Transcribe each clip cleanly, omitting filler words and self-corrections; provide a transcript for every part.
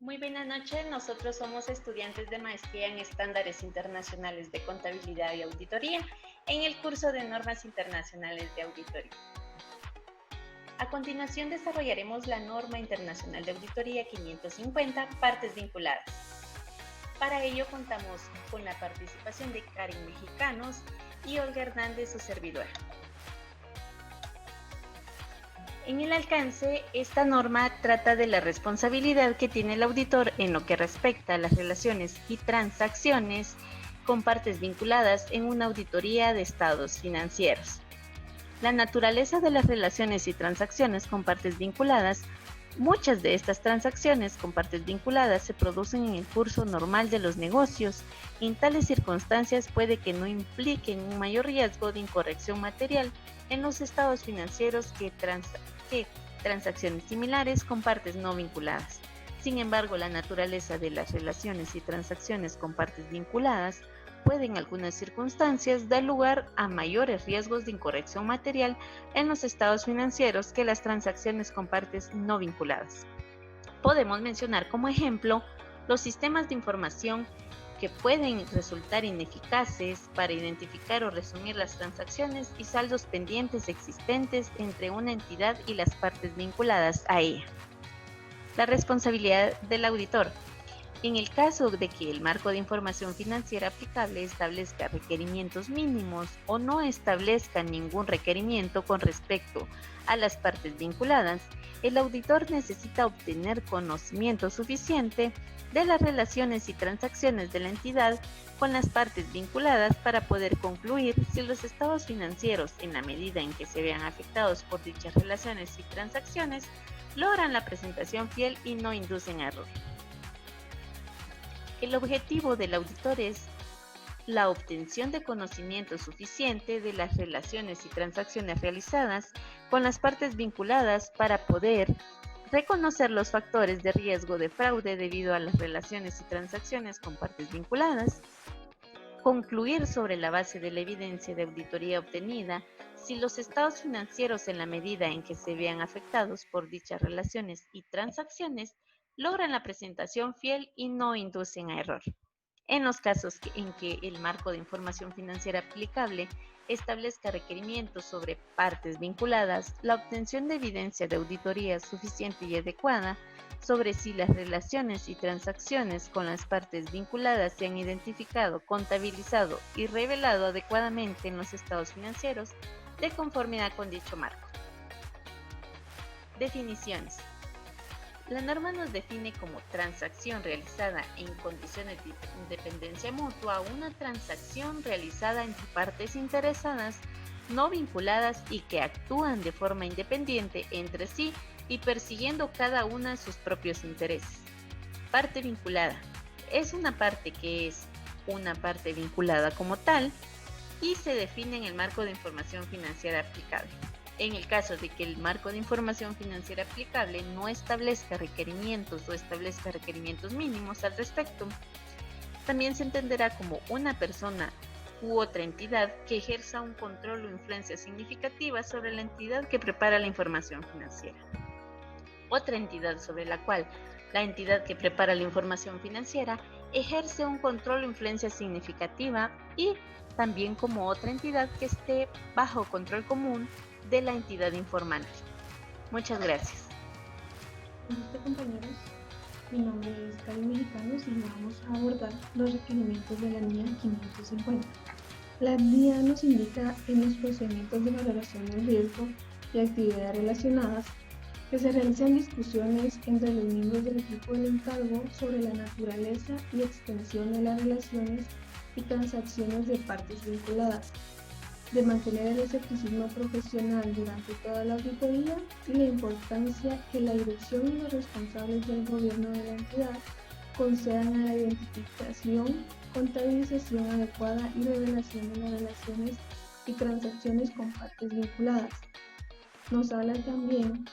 Muy buenas noches, nosotros somos estudiantes de maestría en estándares internacionales de contabilidad y auditoría en el curso de normas internacionales de auditoría. A continuación desarrollaremos la norma internacional de auditoría 550, partes vinculadas. Para ello contamos con la participación de Karen Mexicanos y Olga Hernández, su servidora. En el alcance, esta norma trata de la responsabilidad que tiene el auditor en lo que respecta a las relaciones y transacciones con partes vinculadas en una auditoría de estados financieros. La naturaleza de las relaciones y transacciones con partes vinculadas. Muchas de estas transacciones con partes vinculadas se producen en el curso normal de los negocios y en tales circunstancias puede que no impliquen un mayor riesgo de incorrección material en los estados financieros que transacciones similares con partes no vinculadas. Sin embargo, la naturaleza de las relaciones y transacciones con partes vinculadas puede en algunas circunstancias dar lugar a mayores riesgos de incorrección material en los estados financieros que las transacciones con partes no vinculadas. Podemos mencionar como ejemplo los sistemas de información que pueden resultar ineficaces para identificar o resumir las transacciones y saldos pendientes existentes entre una entidad y las partes vinculadas a ella. La responsabilidad del auditor. En el caso de que el marco de información financiera aplicable establezca requerimientos mínimos o no establezca ningún requerimiento con respecto a las partes vinculadas, el auditor necesita obtener conocimiento suficiente de las relaciones y transacciones de la entidad con las partes vinculadas para poder concluir si los estados financieros, en la medida en que se vean afectados por dichas relaciones y transacciones, logran la presentación fiel y no inducen a error. El objetivo del auditor es la obtención de conocimiento suficiente de las relaciones y transacciones realizadas con las partes vinculadas para poder reconocer los factores de riesgo de fraude debido a las relaciones y transacciones con partes vinculadas, concluir sobre la base de la evidencia de auditoría obtenida si los estados financieros en la medida en que se vean afectados por dichas relaciones y transacciones logran la presentación fiel y no inducen a error. En los casos en que el marco de información financiera aplicable establezca requerimientos sobre partes vinculadas, la obtención de evidencia de auditoría suficiente y adecuada sobre si las relaciones y transacciones con las partes vinculadas se han identificado, contabilizado y revelado adecuadamente en los estados financieros de conformidad con dicho marco. Definiciones. La norma nos define como transacción realizada en condiciones de independencia mutua una transacción realizada entre partes interesadas no vinculadas y que actúan de forma independiente entre sí y persiguiendo cada una sus propios intereses. Parte vinculada. Es una parte que es una parte vinculada como tal y se define en el marco de información financiera aplicable. En el caso de que el marco de información financiera aplicable no establezca requerimientos o establezca requerimientos mínimos al respecto, también se entenderá como una persona u otra entidad que ejerza un control o influencia significativa sobre la entidad que prepara la información financiera. Otra entidad sobre la cual la entidad que prepara la información financiera ejerce un control o influencia significativa y también como otra entidad que esté bajo control común de la entidad informante. Muchas gracias. Compañeros, mi nombre es Karen Mexicanos y vamos a abordar los requerimientos de la NIA 550. La NIA nos indica en los procedimientos de valoración del riesgo y actividades relacionadas que se realizan discusiones entre los miembros del equipo del encargo sobre la naturaleza y extensión de las relaciones y transacciones de partes vinculadas, de mantener el escepticismo profesional durante toda la auditoría y la importancia que la dirección y los responsables del gobierno de la entidad concedan a la identificación, contabilización adecuada y revelación de las relaciones y transacciones con partes vinculadas. Nos habla también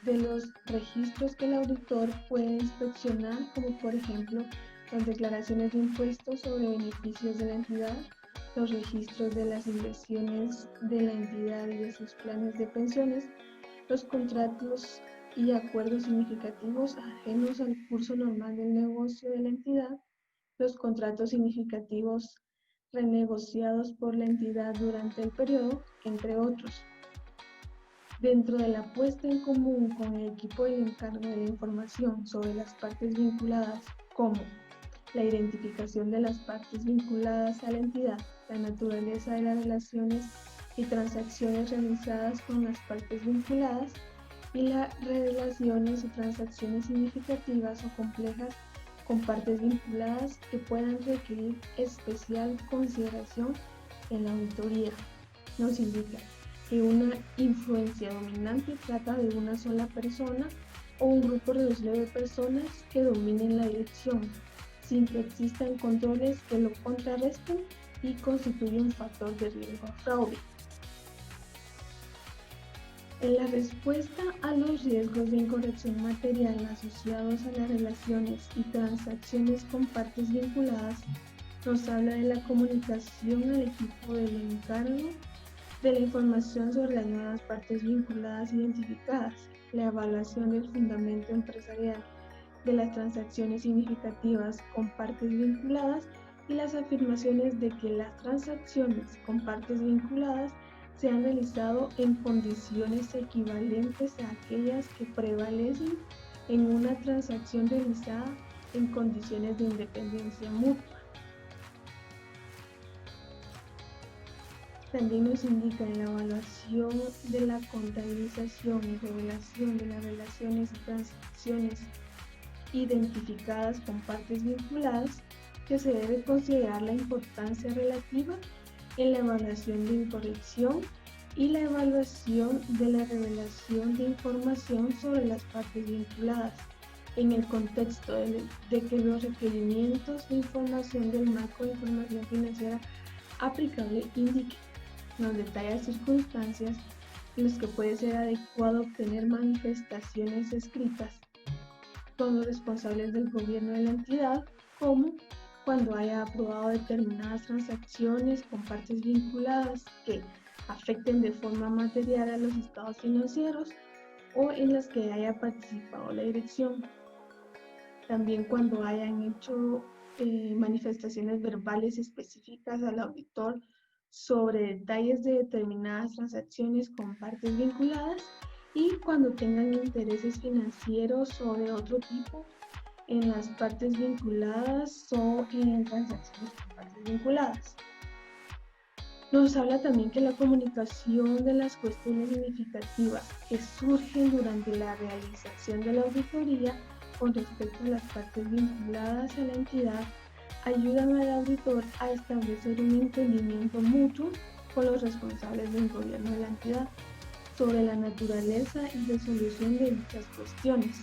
de los registros que el auditor puede inspeccionar, como por ejemplo las declaraciones de impuestos sobre beneficios de la entidad, los registros de las inversiones de la entidad y de sus planes de pensiones, los contratos y acuerdos significativos ajenos al curso normal del negocio de la entidad, los contratos significativos renegociados por la entidad durante el periodo, entre otros. Dentro de la puesta en común con el equipo del encargo de la información sobre las partes vinculadas, como la identificación de las partes vinculadas a la entidad, la naturaleza de las relaciones y transacciones realizadas con las partes vinculadas, y las relaciones y transacciones significativas o complejas con partes vinculadas que puedan requerir especial consideración en la auditoría. Nos indica que una influencia dominante trata de una sola persona o un grupo reducido de personas que dominen la dirección, sin que existan controles que lo contrarresten y constituye un factor de riesgo a fraude. En la respuesta a los riesgos de incorrección material asociados a las relaciones y transacciones con partes vinculadas, nos habla de la comunicación al equipo del encargo de la información sobre las nuevas partes vinculadas identificadas, la evaluación del fundamento empresarial de las transacciones significativas con partes vinculadas y las afirmaciones de que las transacciones con partes vinculadas se han realizado en condiciones equivalentes a aquellas que prevalecen en una transacción realizada en condiciones de independencia mutua. También nos indica en la evaluación de la contabilización y revelación de las relaciones y transacciones identificadas con partes vinculadas que se debe considerar la importancia relativa en la evaluación de incorrección y la evaluación de la revelación de información sobre las partes vinculadas en el contexto de que los requerimientos de información del marco de información financiera aplicable indiquen nos detalla circunstancias en las que puede ser adecuado obtener manifestaciones escritas con los responsables del gobierno de la entidad, como cuando haya aprobado determinadas transacciones con partes vinculadas que afecten de forma material a los estados financieros o en las que haya participado la dirección. También cuando hayan hecho manifestaciones verbales específicas al auditor sobre detalles de determinadas transacciones con partes vinculadas y cuando tengan intereses financieros o de otro tipo en las partes vinculadas o en transacciones con partes vinculadas. Nos habla también que la comunicación de las cuestiones significativas que surgen durante la realización de la auditoría con respecto a las partes vinculadas a la entidad ayudan al auditor a establecer un entendimiento mutuo con los responsables del gobierno de la entidad sobre la naturaleza y resolución de dichas cuestiones.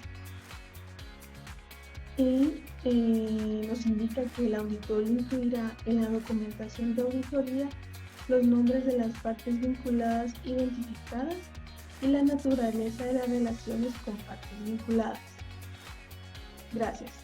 Y nos indica que el auditor incluirá en la documentación de auditoría los nombres de las partes vinculadas identificadas y la naturaleza de las relaciones con partes vinculadas. Gracias.